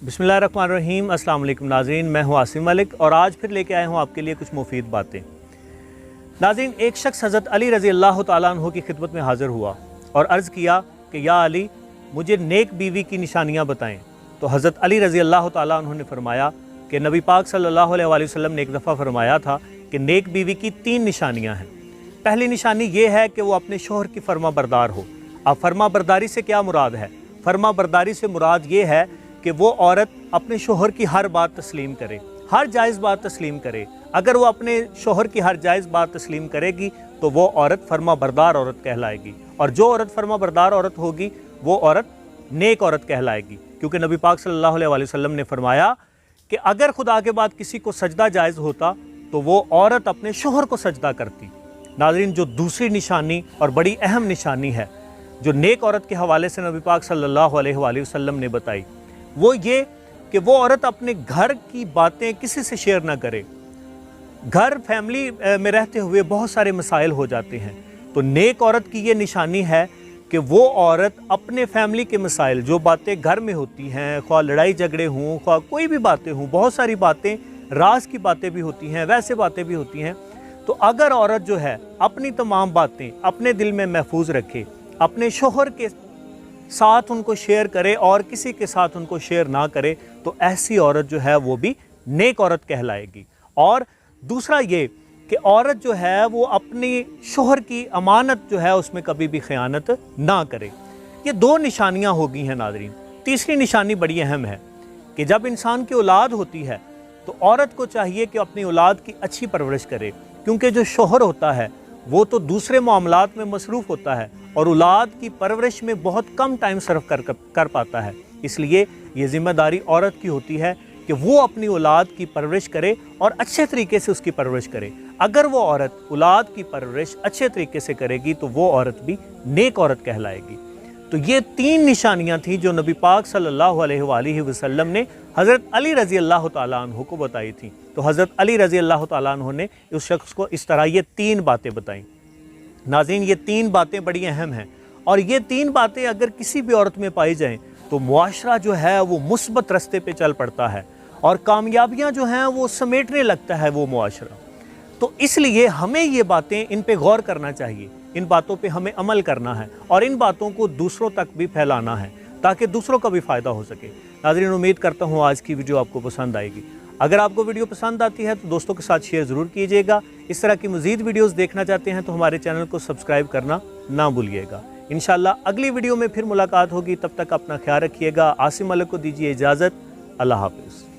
बिस्मिल्लाहिर्रहमानिर्रहीम। अस्सलाम वालेकुम नाज़रीन, मैं हूँ आसिम मलिक और आज फिर लेके आया हूँ आपके लिए कुछ मुफीद बातें। नाज़रीन, एक शख्स हज़रत अली रज़ी अल्लाह तआला अन्हु की खिदमत में हाज़िर हुआ और अर्ज़ किया कि या अली, मुझे नेक बीवी की निशानियाँ बताएँ। तो हज़रत अली रज़ी अल्लाह तआला अन्हु ने फरमाया कि नबी पाक सल्लल्लाहु अलैहि वसल्लम ने एक दफ़ा फरमाया था कि नेक बीवी की 3 निशानियाँ हैं। पहली निशानी ये है कि वो अपने शोहर की फर्मा बरदार हो। अब फर्मा बरदारी से क्या मुराद है? फर्मा बरदारी से मुराद ये है कि वो औरत अपने शोहर की हर बात तस्लीम करे, हर जायज़ बात तस्लीम करे। अगर वो अपने शोहर की हर जायज़ बात तस्लीम करेगी तो वो औरत फर्मा बरदार औरत कहलाएगी, और जो औरत फर्मा बरदार औरत होगी वो औरत नेक औरत कहलाएगी। क्योंकि नबी पाक सल्लल्लाहु अलैहि वसल्लम ने फरमाया कि अगर खुदा के बाद किसी को सजदा जायज़ होता तो वो औरत अपने शोहर को सजदा करती। नाज़रीन, जो दूसरी निशानी और बड़ी अहम निशानी है जो नेक औरत के हवाले से नबी पाक सल्लल्लाहु अलैहि वसल्लम ने बताई, वो ये कि वो औरत अपने घर की बातें किसी से शेयर ना करे। घर फैमिली में रहते हुए बहुत सारे मसाइल हो जाते हैं, तो नेक औरत की ये निशानी है कि वो औरत अपने फैमिली के मसाइल, जो बातें घर में होती हैं, ख्वाह लड़ाई झगड़े हों, ख्वाह कोई भी बातें हों, बहुत सारी बातें, राज की बातें भी होती हैं, वैसे बातें भी होती हैं, तो अगर औरत जो है अपनी तमाम बातें अपने दिल में महफूज रखे, अपने शोहर के साथ उनको शेयर करे और किसी के साथ उनको शेयर ना करे, तो ऐसी औरत जो है वो भी नेक औरत कहलाएगी। और दूसरा ये कि औरत जो है वो अपनी शोहर की अमानत जो है उसमें कभी भी खयानत ना करे। ये 2 निशानियां हो गई हैं नाज़रीन। तीसरी निशानी बड़ी अहम है कि जब इंसान की औलाद होती है तो औरत को चाहिए कि अपनी औलाद की अच्छी परवरिश करे, क्योंकि जो शोहर होता है वो तो दूसरे मामलात में मसरूफ़ होता है और औलाद की परवरिश में बहुत कम टाइम सर्व कर पाता है। इसलिए ये ज़िम्मेदारी औरत की होती है कि वो अपनी औलाद की परवरिश करे और अच्छे तरीके से उसकी परवरिश करे। अगर वो औरत औलाद की परवरिश अच्छे तरीके से करेगी तो वो औरत भी नेक औरत कहलाएगी। तो ये 3 निशानियाँ थीं जो नबी पाक सल्लल्लाहु अलैहि वसल्लम ने हज़रत अली रज़ी अल्लाह तआला अन्हु को बताई थी। तो हज़रत अली रज़ी अल्लाह तआला अन्हु ने उस शख्स को इस तरह ये 3 बातें बताईं। नाज़रीन, ये 3 बातें बड़ी अहम हैं, और ये 3 बातें अगर किसी भी औरत में पाई जाएं तो मुआशरा जो है वो मुस्बत रस्ते पे चल पड़ता है और कामयाबियाँ जो हैं वो समेटने लगता है वो मुआशरा। तो इसलिए हमें ये बातें, इन पे गौर करना चाहिए, इन बातों पे हमें अमल करना है और इन बातों को दूसरों तक भी फैलाना है ताकि दूसरों का भी फ़ायदा हो सके। नाज़रीन, उम्मीद करता हूँ आज की वीडियो आपको पसंद आएगी। अगर आपको वीडियो पसंद आती है तो दोस्तों के साथ शेयर ज़रूर कीजिएगा। इस तरह की मज़ीद वीडियोज़ देखना चाहते हैं तो हमारे चैनल को सब्सक्राइब करना ना भूलिएगा। इंशाअल्लाह अगली वीडियो में फिर मुलाकात होगी, तब तक अपना ख्याल रखिएगा। आसिम मलिक को दीजिए इजाज़त। अल्लाह हाफ़िज़।